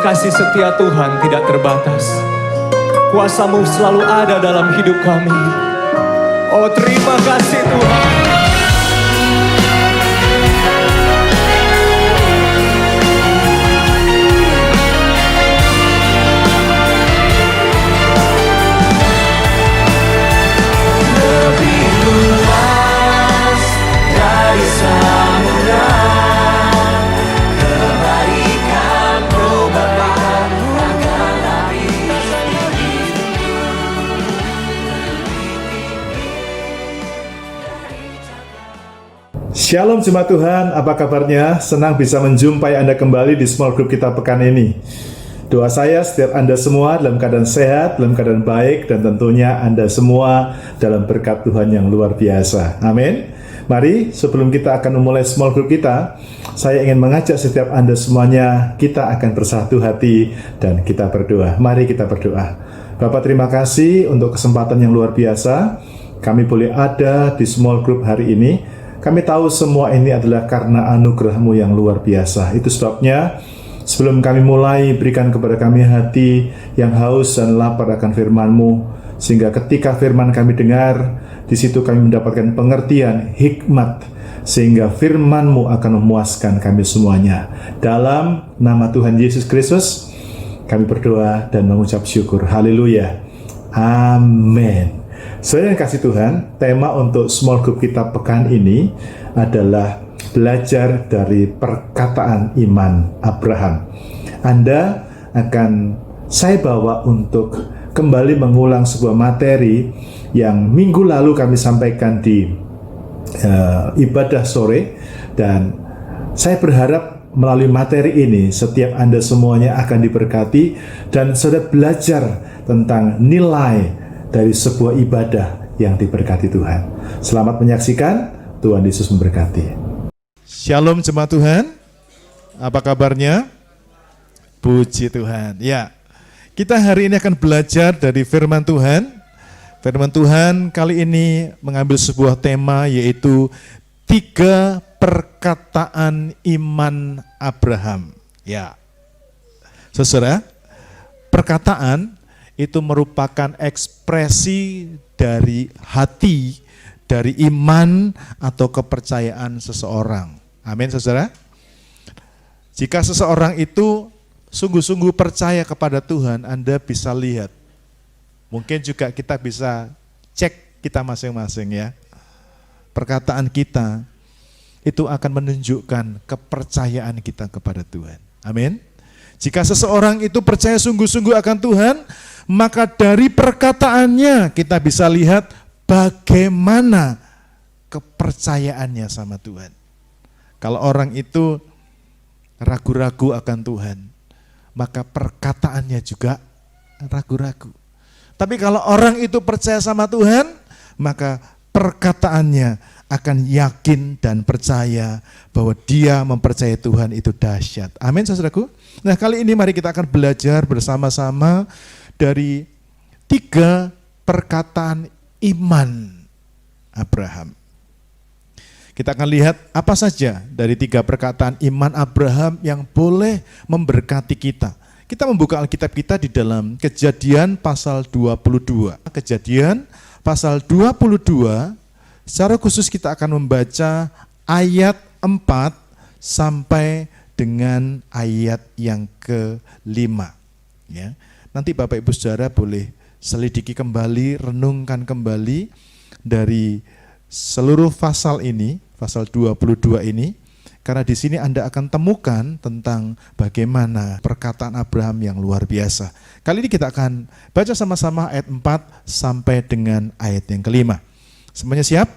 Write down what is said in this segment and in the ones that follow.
Bahwa kasih setia Tuhan tidak terbatas. Kuasa-Mu selalu ada dalam hidup kami. Oh, terima kasih Tuhan. Lebih luas dari samudra, kebaikan-Mu Bapa akan habis di hidupku. Shalom jemaat Tuhan, apa kabarnya? Senang bisa menjumpai Anda kembali di small group kita pekan ini. Doa saya setiap Anda semua dalam keadaan sehat, dalam keadaan baik, dan tentunya Anda semua dalam berkat Tuhan yang luar biasa. Amin. Mari sebelum kita akan memulai small group kita, saya ingin mengajak setiap Anda semuanya, kita akan bersatu hati dan kita berdoa. Mari kita berdoa. Bapak, terima kasih untuk kesempatan yang luar biasa. Kami boleh ada di small group hari ini. Kami tahu semua ini adalah karena anugerah-Mu yang luar biasa. Itu sebabnya sebelum kami mulai, berikan kepada kami hati yang haus dan lapar akan firman-Mu, sehingga ketika firman kami dengar, di situ kami mendapatkan pengertian, hikmat, sehingga firman-Mu akan memuaskan kami semuanya. Dalam nama Tuhan Yesus Kristus, kami berdoa dan mengucap syukur. Haleluya. Amin. Saudara yang kasih Tuhan, tema untuk small group kita pekan ini adalah belajar dari perkataan iman Abraham. Anda akan saya bawa untuk kembali mengulang sebuah materi yang minggu lalu kami sampaikan di ibadah sore, dan saya berharap melalui materi ini setiap Anda semuanya akan diberkati dan saudara belajar tentang nilai dari sebuah ibadah yang diberkati Tuhan. Selamat menyaksikan, Tuhan Yesus memberkati. Shalom jemaat Tuhan, apa kabarnya? Puji Tuhan. Ya, kita hari ini akan belajar dari firman Tuhan. Firman Tuhan kali ini mengambil sebuah tema, yaitu 3 perkataan iman Abraham. Ya, saudara, perkataan itu merupakan ekspresi dari hati, dari iman atau kepercayaan seseorang. Amin, saudara. Jika seseorang itu sungguh-sungguh percaya kepada Tuhan, Anda bisa lihat. Mungkin juga kita bisa cek kita masing-masing ya. Perkataan kita itu akan menunjukkan kepercayaan kita kepada Tuhan. Amin. Jika seseorang itu percaya sungguh-sungguh akan Tuhan, maka dari perkataannya kita bisa lihat bagaimana kepercayaannya sama Tuhan. Kalau orang itu ragu-ragu akan Tuhan, maka perkataannya juga ragu-ragu. Tapi kalau orang itu percaya sama Tuhan, maka perkataannya akan yakin dan percaya bahwa dia mempercayai Tuhan itu dahsyat. Amin, saudaraku. Nah, kali ini mari kita akan belajar bersama-sama dari 3 perkataan iman Abraham. Kita akan lihat apa saja dari 3 perkataan iman Abraham yang boleh memberkati kita. Kita membuka Alkitab kita di dalam Kejadian pasal 22. Kejadian pasal 22, secara khusus kita akan membaca ayat 4 sampai dengan ayat yang ke-5. Ya. Nanti Bapak Ibu Saudara boleh selidiki kembali, renungkan kembali dari seluruh pasal ini, pasal 22 ini, karena di sini Anda akan temukan tentang bagaimana perkataan Abraham yang luar biasa. Kali ini kita akan baca sama-sama ayat 4 sampai dengan ayat yang ke-5. Semuanya siap?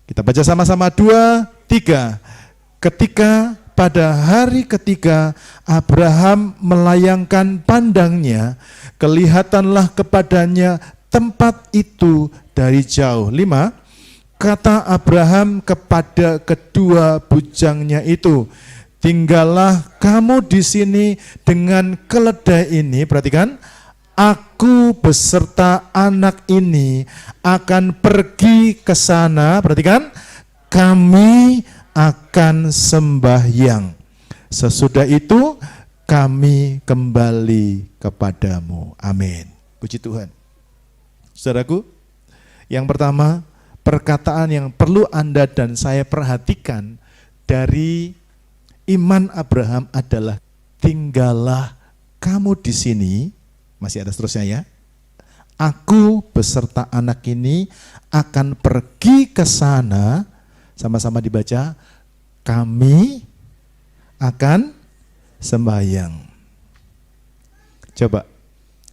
Kita baca sama-sama 2, 3. Ketika pada hari ketiga Abraham melayangkan pandangnya, kelihatanlah kepadanya tempat itu dari jauh. 5. Kata Abraham kepada kedua bujangnya itu, tinggallah kamu di sini dengan keledai ini. Perhatikan, aku beserta anak ini akan pergi ke sana. Perhatikan, kami akan sembahyang. Sesudah itu kami kembali kepadamu. Amin. Puji Tuhan. Saudaraku, yang pertama, perkataan yang perlu Anda dan saya perhatikan dari iman Abraham adalah tinggallah kamu di sini, masih ada seterusnya ya. Aku beserta anak ini akan pergi ke sana, sama-sama dibaca, kami akan sembahyang. Coba,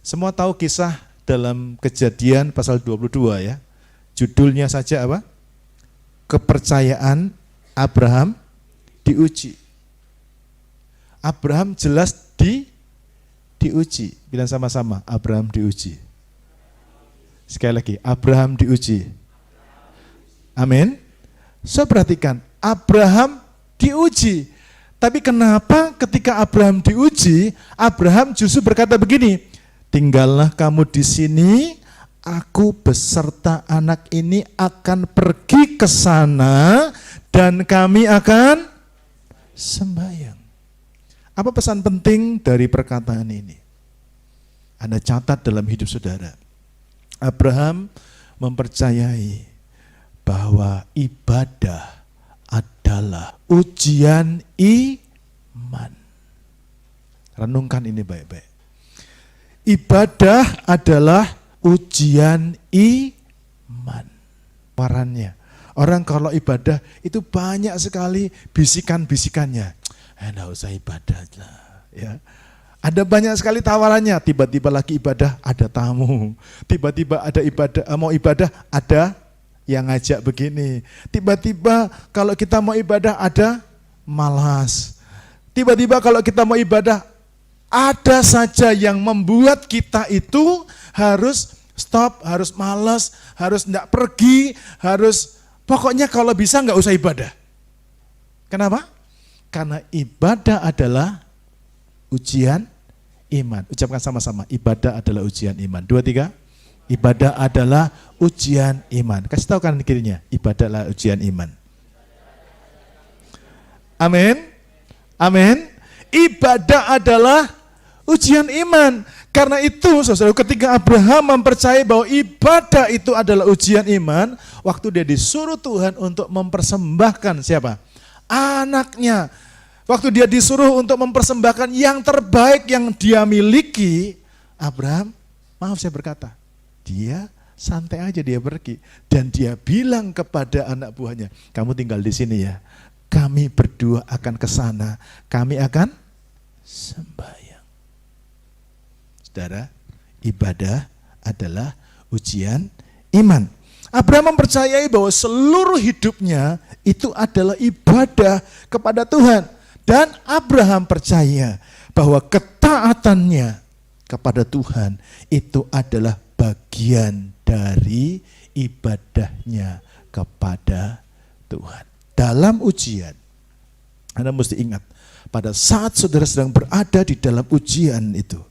semua tahu kisah dalam Kejadian pasal 22 ya. Judulnya saja apa? Kepercayaan Abraham diuji. Abraham jelas diuji. Bilang sama-sama, Abraham diuji. Sekali lagi, Abraham diuji. Amin. So perhatikan, Abraham diuji. Tapi kenapa ketika Abraham diuji, Abraham justru berkata begini, tinggallah kamu di sini, aku beserta anak ini akan pergi ke sana dan kami akan sembahyang. Apa pesan penting dari perkataan ini? Anda catat dalam hidup saudara. Abraham mempercayai bahwa ibadah adalah ujian iman. Renungkan ini baik-baik. Ibadah adalah ujian iman. Warannya. Orang kalau ibadah itu banyak sekali bisikan-bisikannya. Nggak usah ibadah lah. Ya. Ada banyak sekali tawarannya, tiba-tiba lagi ibadah ada tamu, tiba-tiba ada ibadah mau ibadah ada yang ngajak begini, tiba-tiba kalau kita mau ibadah ada malas, tiba-tiba kalau kita mau ibadah ada saja yang membuat kita itu harus stop, harus malas, harus enggak pergi, harus pokoknya kalau bisa enggak usah ibadah. Kenapa? Karena ibadah adalah ujian iman. Ucapkan sama-sama, ibadah adalah ujian iman. 2, 3. Ibadah adalah ujian iman. Kasih tahu kanan kirinya, ibadah adalah ujian iman. Amin. Amin. Ibadah adalah ujian iman. Karena itu, saudara, ketika Abraham mempercayai bahwa ibadah itu adalah ujian iman, waktu dia disuruh Tuhan untuk mempersembahkan siapa? Anaknya. Waktu dia disuruh untuk mempersembahkan yang terbaik yang dia miliki, Abraham, maaf saya berkata, dia santai aja dia pergi. Dan dia bilang kepada anak buahnya, kamu tinggal di sini ya, kami berdua akan ke sana, kami akan sembahyang. Saudara, ibadah adalah ujian iman. Abraham mempercayai bahwa seluruh hidupnya itu adalah ibadah kepada Tuhan. Dan Abraham percaya bahwa ketaatannya kepada Tuhan itu adalah bagian dari ibadahnya kepada Tuhan. Dalam ujian, Anda mesti ingat, pada saat saudara sedang berada di dalam ujian itu,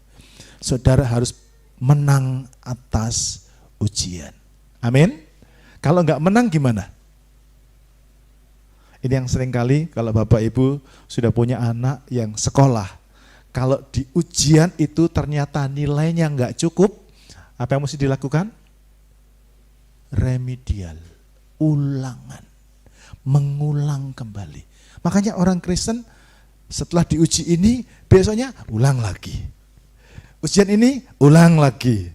saudara harus menang atas ujian. Amin. Kalau enggak menang gimana? Ini yang sering kali kalau Bapak Ibu sudah punya anak yang sekolah, kalau di ujian itu ternyata nilainya enggak cukup, apa yang mesti dilakukan? Remedial, ulangan, mengulang kembali. Makanya orang Kristen setelah diuji ini, besoknya ulang lagi. Ujian ini, ulang lagi.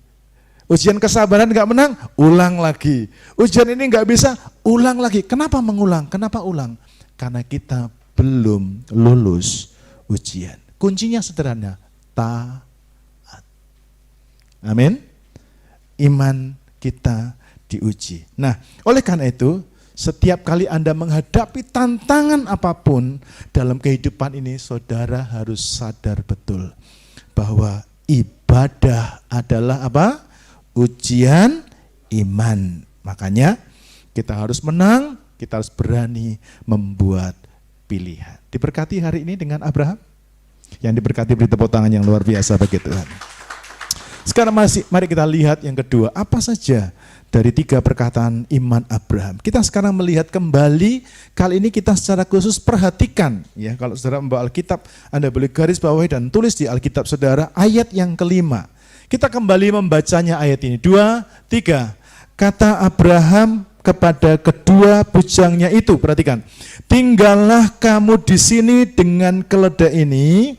Ujian kesabaran enggak menang, ulang lagi. Ujian ini enggak bisa, ulang lagi. Kenapa mengulang? Kenapa ulang? Karena kita belum lulus ujian. Kuncinya sederhana, taat. Amin. Iman kita diuji. Nah, oleh karena itu, setiap kali Anda menghadapi tantangan apapun dalam kehidupan ini, saudara harus sadar betul bahwa ibadah adalah apa? Ujian iman. Makanya kita harus menang, kita harus berani membuat pilihan. Diberkati hari ini dengan Abraham, yang diberkati beri tepuk tangan yang luar biasa bagi Tuhan. Sekarang mari kita lihat yang kedua, apa saja dari 3 perkataan iman Abraham. Kita sekarang melihat kembali, kali ini kita secara khusus perhatikan. Ya, kalau saudara membawa Alkitab, Anda boleh garis bawahi dan tulis di Alkitab saudara ayat yang kelima. Kita kembali membacanya ayat ini. 2, 3. Kata Abraham kepada kedua bujangnya itu, perhatikan. Tinggallah kamu di sini dengan keledai ini,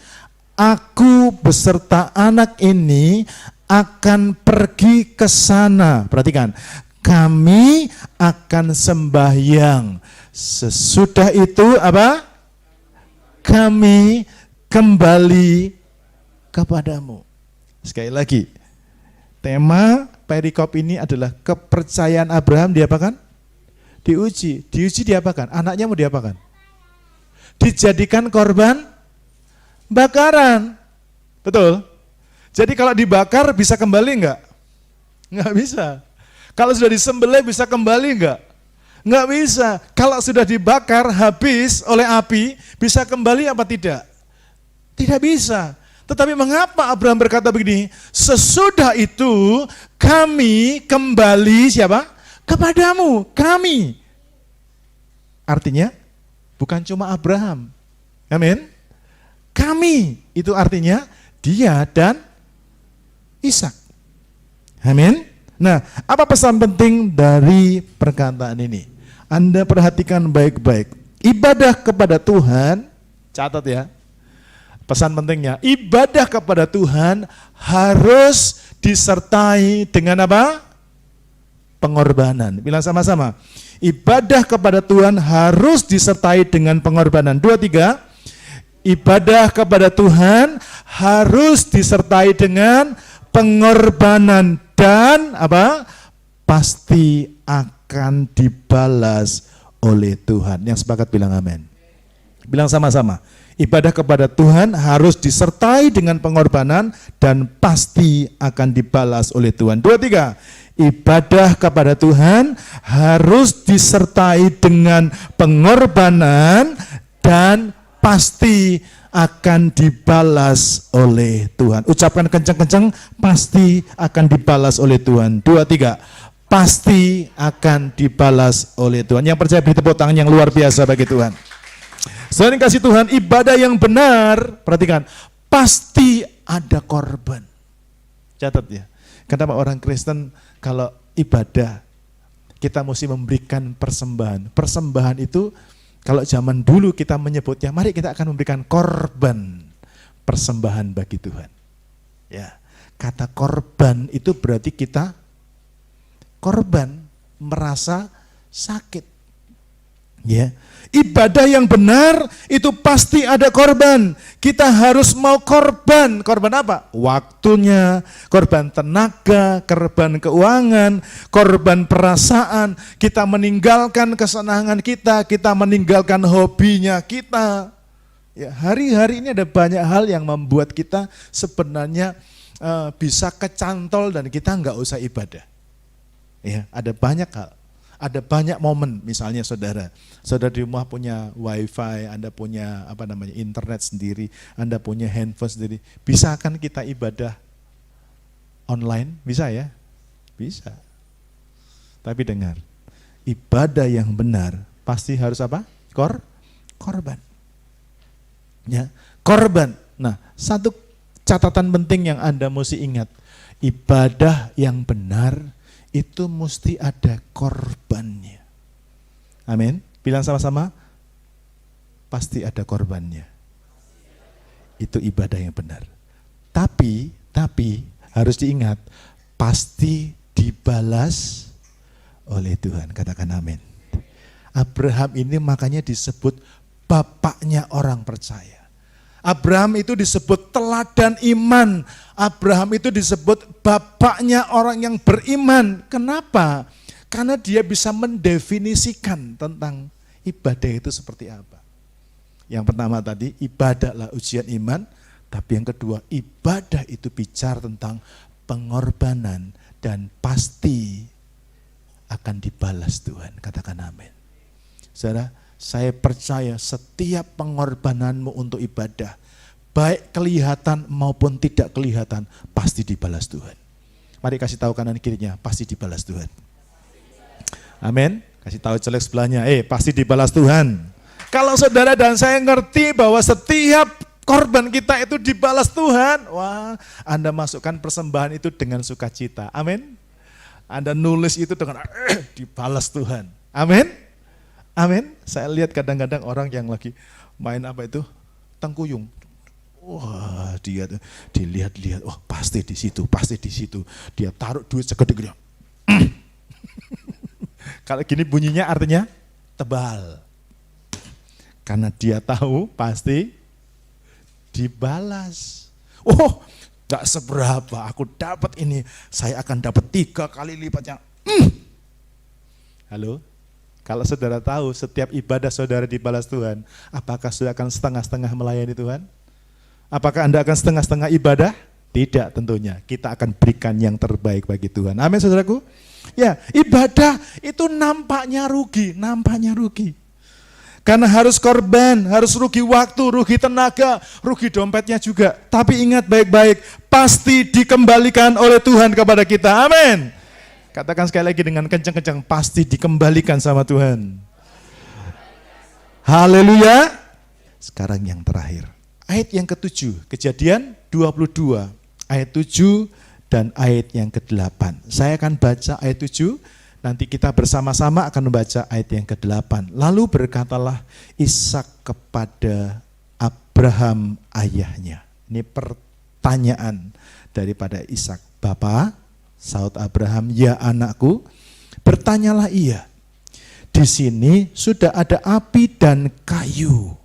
aku beserta anak ini akan pergi ke sana. Perhatikan, kami akan sembahyang. Sesudah itu apa? Kami kembali kepadamu. Sekali lagi, tema perikop ini adalah kepercayaan Abraham diapakan? Diuji. Diuji diapakan? Anaknya mau diapakan? Dijadikan korban bakaran. Betul? Jadi kalau dibakar bisa kembali enggak? Enggak bisa. Kalau sudah disembelih bisa kembali enggak? Enggak bisa. Kalau sudah dibakar habis oleh api, bisa kembali apa tidak? Tidak bisa. Tetapi mengapa Abraham berkata begini? Sesudah itu kami kembali siapa? Kepadamu, kami. Artinya bukan cuma Abraham. Amin. Kami itu artinya dia dan Ishak. Amin. Nah, apa pesan penting dari perkataan ini? Anda perhatikan baik-baik. Ibadah kepada Tuhan, catat ya. Pesan pentingnya, ibadah kepada Tuhan harus disertai dengan apa? Pengorbanan. Bilang sama-sama. Ibadah kepada Tuhan harus disertai dengan pengorbanan. 2, 3. Ibadah kepada Tuhan harus disertai dengan pengorbanan dan apa? Pasti akan dibalas oleh Tuhan. Yang sepakat bilang amin. Bilang sama-sama. Ibadah kepada Tuhan harus disertai dengan pengorbanan dan pasti akan dibalas oleh Tuhan. 2, 3. Ibadah kepada Tuhan harus disertai dengan pengorbanan dan pasti akan dibalas oleh Tuhan. Ucapkan kencang-kencang, pasti akan dibalas oleh Tuhan. 2, 3. Pasti akan dibalas oleh Tuhan. Yang percaya beri tepuk tangan yang luar biasa bagi Tuhan. Selain kasih Tuhan, ibadah yang benar, perhatikan, pasti ada korban. Catat ya. Kenapa orang Kristen kalau ibadah, kita mesti memberikan persembahan. Persembahan itu, kalau zaman dulu kita menyebutnya, mari kita akan memberikan korban, persembahan bagi Tuhan. Ya, kata korban itu berarti kita korban, merasa sakit. Ya, ibadah yang benar itu pasti ada korban. Kita harus mau korban. Korban apa? Waktunya, korban tenaga, korban keuangan, korban perasaan. Kita meninggalkan kesenangan kita meninggalkan hobinya kita. Ya, hari-hari ini ada banyak hal yang membuat kita sebenarnya bisa kecantol dan kita nggak usah ibadah. Ya, ada banyak hal. Ada banyak momen, misalnya saudara di rumah punya wifi, Anda punya internet sendiri, Anda punya handphone sendiri. Bisa kan kita ibadah online? Bisa ya? Bisa. Tapi dengar, ibadah yang benar pasti harus apa? Korban. Ya, korban. Nah, satu catatan penting yang Anda mesti ingat, ibadah yang benar itu mesti ada korbannya. Amin. Bilang sama-sama, pasti ada korbannya. Itu ibadah yang benar. Tapi harus diingat, pasti dibalas oleh Tuhan. Katakan amin. Abraham ini makanya disebut bapaknya orang percaya. Abraham itu disebut teladan iman. Abraham itu disebut bapaknya orang yang beriman. Kenapa? Karena dia bisa mendefinisikan tentang ibadah itu seperti apa. Yang pertama tadi, ibadahlah ujian iman. Tapi yang kedua, ibadah itu bicara tentang pengorbanan dan pasti akan dibalas Tuhan. Katakan amin. Saudara, saya percaya setiap pengorbananmu untuk ibadah, baik kelihatan maupun tidak kelihatan, pasti dibalas Tuhan. Mari kasih tahu kanan kirinya, pasti dibalas Tuhan. Amin. Kasih tahu celek sebelahnya, pasti dibalas Tuhan. Kalau saudara dan saya ngerti bahwa setiap korban kita itu dibalas Tuhan, wah, Anda masukkan persembahan itu dengan sukacita. Amin. Anda nulis itu dengan dibalas Tuhan. Amin. Amin. Saya lihat kadang-kadang orang yang lagi main apa itu? Tengkuyung. Wah, dia tuh dilihat-lihat, oh pasti di situ, pasti di situ. Dia taruh duit segede-gede. Kalau gini bunyinya artinya tebal. Karena dia tahu pasti dibalas. Oh, gak seberapa, aku dapat ini, saya akan dapat 3 kali lipatnya. Halo? Kalau saudara tahu setiap ibadah saudara dibalas Tuhan, apakah saudara akan setengah-setengah melayani Tuhan? Apakah Anda akan setengah-setengah ibadah? Tidak tentunya, kita akan berikan yang terbaik bagi Tuhan. Amin saudaraku? Ya, ibadah itu nampaknya rugi. Karena harus korban, harus rugi waktu, rugi tenaga, rugi dompetnya juga. Tapi ingat baik-baik, pasti dikembalikan oleh Tuhan kepada kita. Amin. Katakan sekali lagi dengan kencang-kencang, pasti dikembalikan sama Tuhan. Haleluya. Sekarang yang terakhir. Ayat yang ke-7, Kejadian 22, ayat 7 dan ayat yang ke-8. Saya akan baca ayat 7, nanti kita bersama-sama akan membaca ayat yang ke-8. Lalu berkatalah Ishak kepada Abraham ayahnya. Ini pertanyaan daripada Ishak. Bapa, saud Abraham, ya anakku, bertanyalah ia. Di sini sudah ada api dan kayu.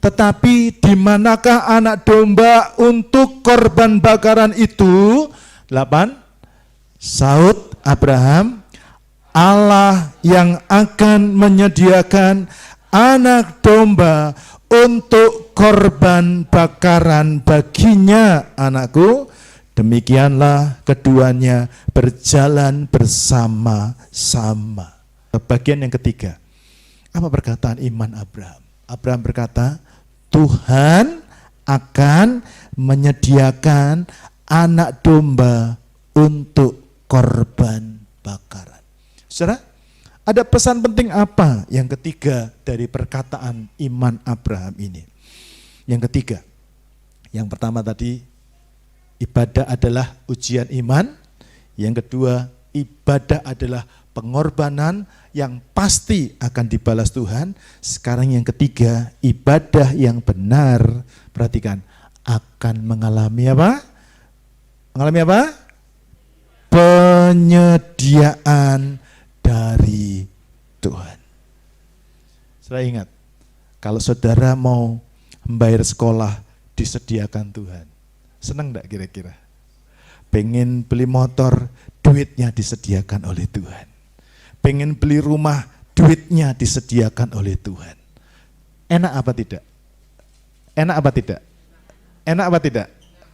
Tetapi di manakah anak domba untuk korban bakaran itu? 8. Saud Abraham, Allah yang akan menyediakan anak domba untuk korban bakaran baginya, anakku. Demikianlah keduanya berjalan bersama-sama. Bagian yang ketiga. Apa perkataan iman Abraham? Abraham berkata, Tuhan akan menyediakan anak domba untuk korban bakaran. Saudara, ada pesan penting apa yang ketiga dari perkataan iman Abraham ini? Yang ketiga, yang pertama tadi, ibadah adalah ujian iman. Yang kedua, ibadah adalah pengorbanan yang pasti akan dibalas Tuhan. Sekarang yang ketiga, ibadah yang benar, perhatikan, akan mengalami apa? Mengalami apa? Penyediaan dari Tuhan. Saya ingat, kalau saudara mau membayar sekolah, disediakan Tuhan. Senang enggak kira-kira? Pengen beli motor, duitnya disediakan oleh Tuhan. Pengen beli rumah, duitnya disediakan oleh Tuhan. Enak apa tidak? Enak apa tidak? Enak apa tidak?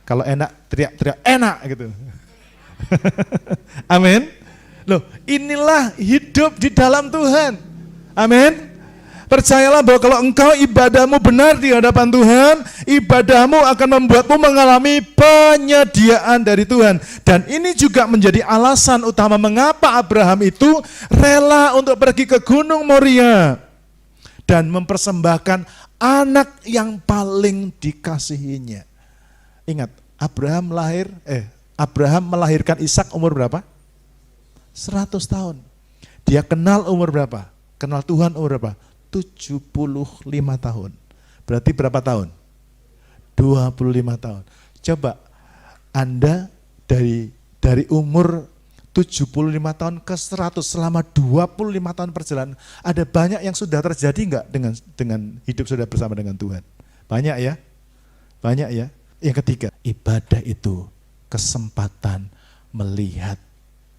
Kalau enak, teriak-teriak, enak gitu. Amin. Loh, inilah hidup di dalam Tuhan. Amin. Percayalah bahwa kalau engkau ibadahmu benar di hadapan Tuhan, ibadahmu akan membuatmu mengalami penyediaan dari Tuhan. Dan ini juga menjadi alasan utama mengapa Abraham itu rela untuk pergi ke Gunung Moria dan mempersembahkan anak yang paling dikasihinya. Ingat, Abraham melahirkan Ishak umur berapa? 100 tahun. Dia kenal umur berapa? Kenal Tuhan umur berapa? 75 tahun. Berarti berapa tahun? 25 tahun. Coba Anda dari umur 75 tahun ke 100 selama 25 tahun perjalanan, ada banyak yang sudah terjadi enggak dengan hidup saudara bersama dengan Tuhan? Banyak ya? Banyak ya? Yang ketiga, ibadah itu kesempatan melihat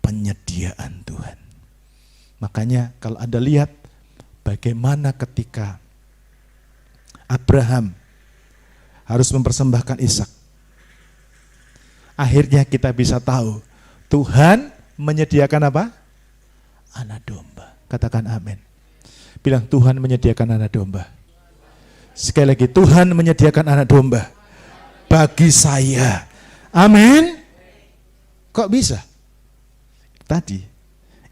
penyediaan Tuhan. Makanya kalau Anda lihat bagaimana ketika Abraham harus mempersembahkan Ishak. Akhirnya kita bisa tahu Tuhan menyediakan apa? Anak domba. Katakan amin. Bilang Tuhan menyediakan anak domba. Sekali lagi, Tuhan menyediakan anak domba bagi saya. Amin. Kok bisa? Tadi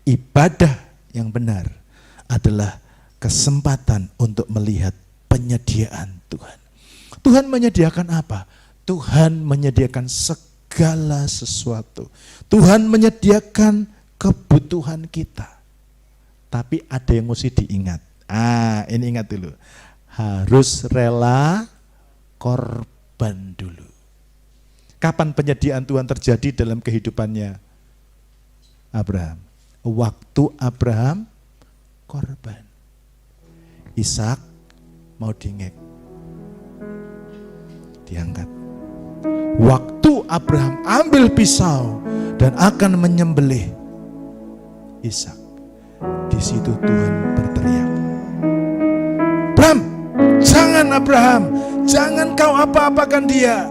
ibadah yang benar adalah kesempatan untuk melihat penyediaan Tuhan. Tuhan menyediakan apa? Tuhan menyediakan segala sesuatu. Tuhan menyediakan kebutuhan kita. Tapi ada yang mesti diingat. Ini ingat dulu. Harus rela korban dulu. Kapan penyediaan Tuhan terjadi dalam kehidupannya Abraham? Waktu Abraham korban. Ishak mau diangkat. Waktu Abraham ambil pisau dan akan menyembelih Ishak, di situ Tuhan berteriak, Abraham, jangan Abraham, jangan kau apa-apakan dia,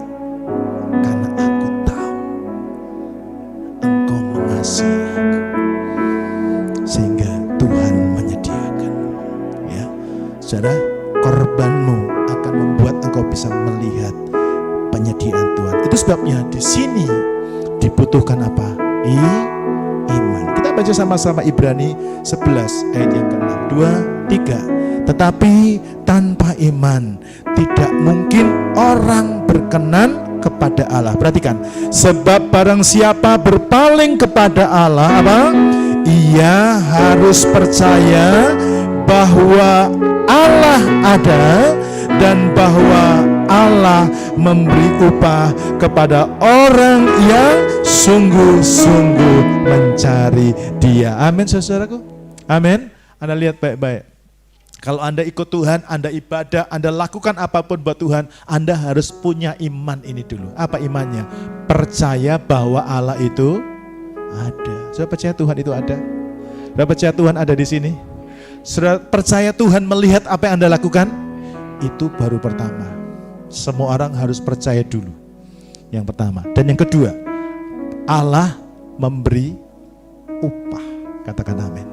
karena aku tahu engkau mengasihi aku, sehingga Tuhan menyediakan. Ya, saudara, korbanmu akan membuat engkau bisa melihat penyediaan Tuhan. Itu sebabnya di sini dibutuhkan apa? Iman. Kita baca sama-sama Ibrani 11 ayat yang ke-6. 2, 3. Tetapi tanpa iman tidak mungkin orang berkenan kepada Allah. Perhatikan, sebab barang siapa berpaling kepada Allah, apa? Ia harus percaya bahwa Allah ada dan bahwa Allah memberi upah kepada orang yang sungguh-sungguh mencari Dia. Amin, saudaraku. Amin. Anda lihat baik-baik. Kalau Anda ikut Tuhan, Anda ibadah, Anda lakukan apapun buat Tuhan, Anda harus punya iman ini dulu. Apa imannya? Percaya bahwa Allah itu ada. Sudah percaya Tuhan itu ada? Sudah percaya Tuhan ada di sini? Sudah percaya Tuhan melihat apa yang Anda lakukan? Itu baru pertama. Semua orang harus percaya dulu. Yang pertama. Dan yang kedua, Allah memberi upah. Katakan amin.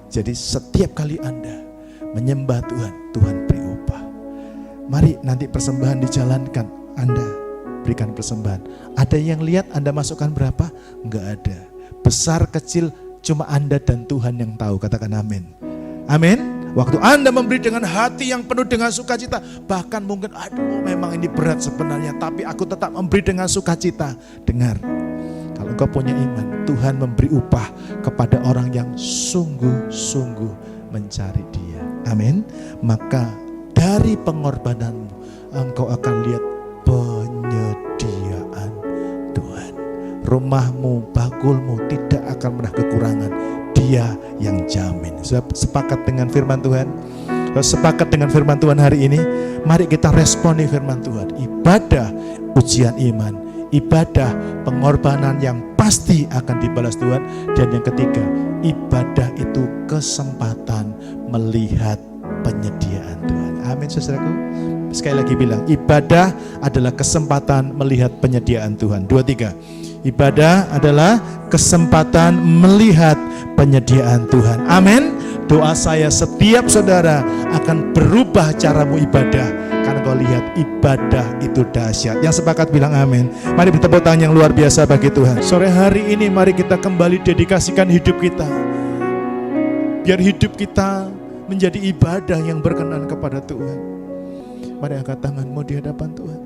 Jadi setiap kali Anda menyembah Tuhan, Tuhan beri upah. Mari nanti persembahan dijalankan, Anda berikan persembahan. Ada yang lihat Anda masukkan berapa? Enggak ada. Besar kecil cuma Anda dan Tuhan yang tahu. Katakan amin. Amin. Waktu Anda memberi dengan hati yang penuh dengan sukacita, bahkan mungkin aduh memang ini berat sebenarnya, tapi aku tetap memberi dengan sukacita. Dengar, kalau engkau punya iman, Tuhan memberi upah kepada orang yang sungguh-sungguh mencari Dia. Amin. Maka dari pengorbananmu engkau akan lihat penyediaan Tuhan. Rumahmu, bakulmu tidak akan pernah kekurangan. Dia yang jamin. Sepakat dengan firman Tuhan? Sepakat dengan firman Tuhan hari ini? Mari kita responi firman Tuhan. Ibadah ujian iman, ibadah pengorbanan yang pasti akan dibalas Tuhan. Dan yang ketiga, ibadah itu kesempatan melihat penyediaan Tuhan. Amin, saudaraku. Sekali lagi bilang, ibadah adalah kesempatan melihat penyediaan Tuhan. 2, 3. Ibadah adalah kesempatan melihat penyediaan Tuhan. Amin. Doa saya setiap saudara akan berubah caramu ibadah, karena kau lihat ibadah itu dahsyat. Yang sepakat bilang amin. Mari bertepuk tangan yang luar biasa bagi Tuhan. Sore hari ini mari kita kembali dedikasikan hidup kita, biar hidup kita menjadi ibadah yang berkenan kepada Tuhan. Mari angkat tanganmu di hadapan Tuhan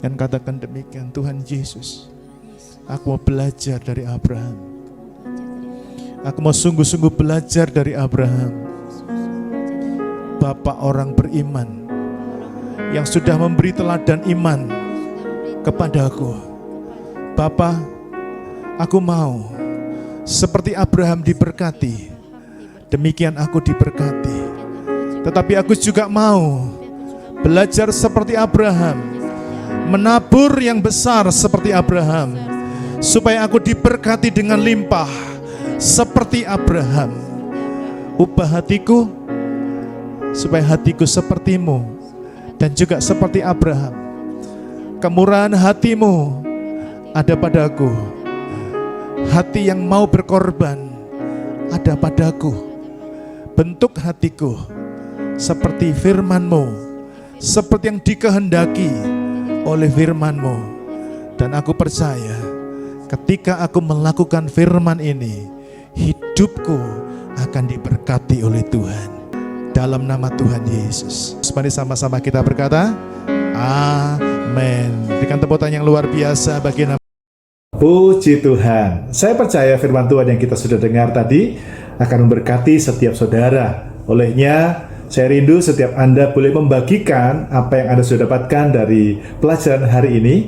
dan katakan demikian, Tuhan Yesus, aku mau belajar dari Abraham. Aku mau sungguh-sungguh belajar dari Abraham, Bapak orang beriman yang sudah memberi teladan iman kepadaku. Bapak, aku mau seperti Abraham diberkati, demikian aku diberkati. Tetapi aku juga mau belajar seperti Abraham, menabur yang besar seperti Abraham, supaya aku diberkati dengan limpah seperti Abraham. Ubah hatiku supaya hatiku sepertimu dan juga seperti Abraham. Kemurahan hatimu ada padaku, hati yang mau berkorban ada padaku. Bentuk hatiku seperti firman-Mu, seperti yang dikehendaki oleh firman-Mu. Dan aku percaya ketika aku melakukan firman ini, hidupku akan diberkati oleh Tuhan. Dalam nama Tuhan Yesus. Mari sama-sama kita berkata, amin. Berikan tepuk tangan yang luar biasa bagi nama. Puji Tuhan. Saya percaya firman Tuhan yang kita sudah dengar tadi akan memberkati setiap saudara. Olehnya, saya rindu setiap Anda boleh membagikan apa yang Anda sudah dapatkan dari pelajaran hari ini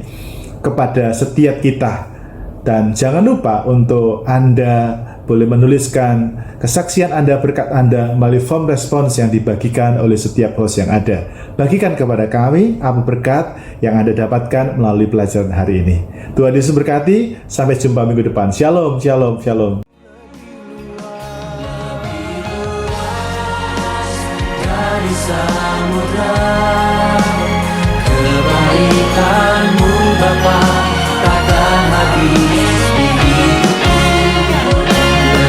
kepada setiap kita. Dan jangan lupa untuk Anda boleh menuliskan kesaksian Anda, berkat Anda melalui form respons yang dibagikan oleh setiap host yang ada. Bagikan kepada kami apa berkat yang Anda dapatkan melalui pelajaran hari ini. Tuhan Yesus berkati, sampai jumpa minggu depan. Shalom, shalom, shalom. Dari samudra, kebaikan-Mu Bapa takkan habis di hidupku.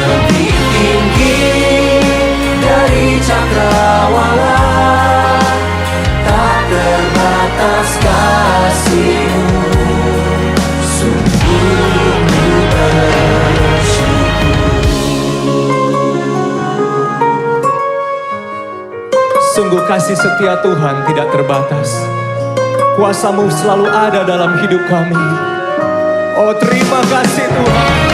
Lebih tinggi dari cakrawala, tak terbatas kasih-Mu. Sungguh ku bersyukur. Sungguh kasih setia Tuhan tidak terbatas. Kuasa-Mu selalu ada dalam hidup kami. Oh, terima kasih Tuhan.